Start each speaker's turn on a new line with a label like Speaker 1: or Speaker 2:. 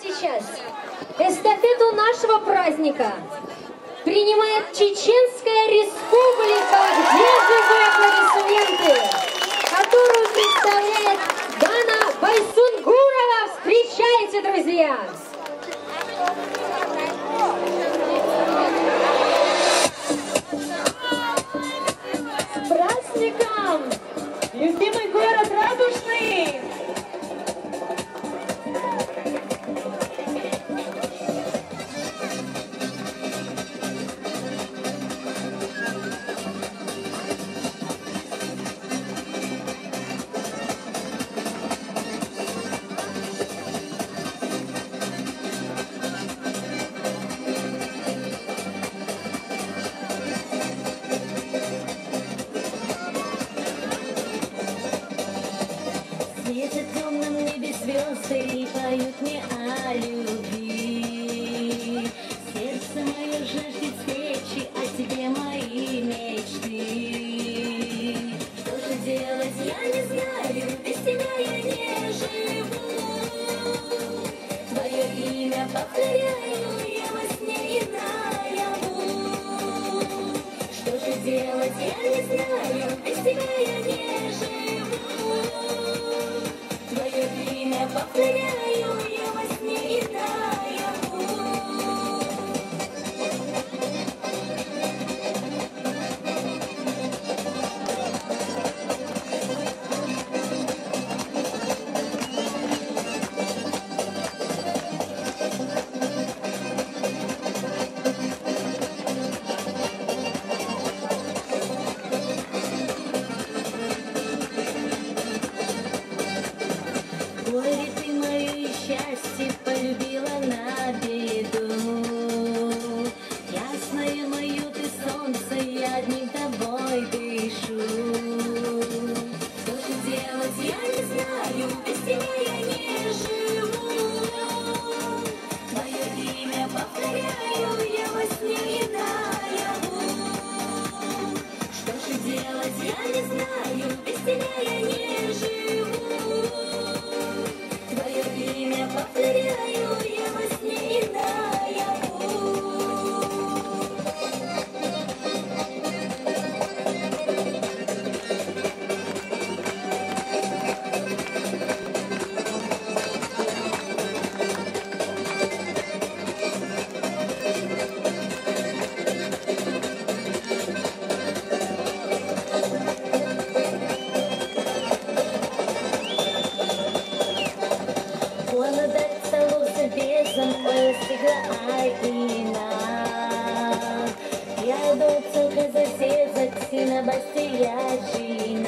Speaker 1: сейчас эстафету нашего праздника принимает Чеченская Республика, где живые аплодисменты, которую представляет Дана Байсунгурова. Встречайте, друзья!
Speaker 2: С праздником! Любимый город радужный!
Speaker 3: Светят в темном небе звезды и поют мне о любви. Сердце мое жаждет встречи, о тебе мои мечты. Что же делать, я не знаю, без тебя я не живу. Твое имя повторяю, я во сне и наяву. Что же делать, я не знаю, без тебя я не живу. Твое имя повторяю, я во сне и наяву. Горе ты мое счастье полюбила на беду. Ясное мое ты солнце, я одним тобой дышу. Что же делать, я не знаю, без тебя я не живу. Твое имя повторяю, я во сне и наяву. Что же делать, я не знаю, без тебя я не живу. Твое имя повторяю, я во сне и наяву. Благодать столовся безом, ой, стигла айна. Я до целка засезать, сына бастия джина.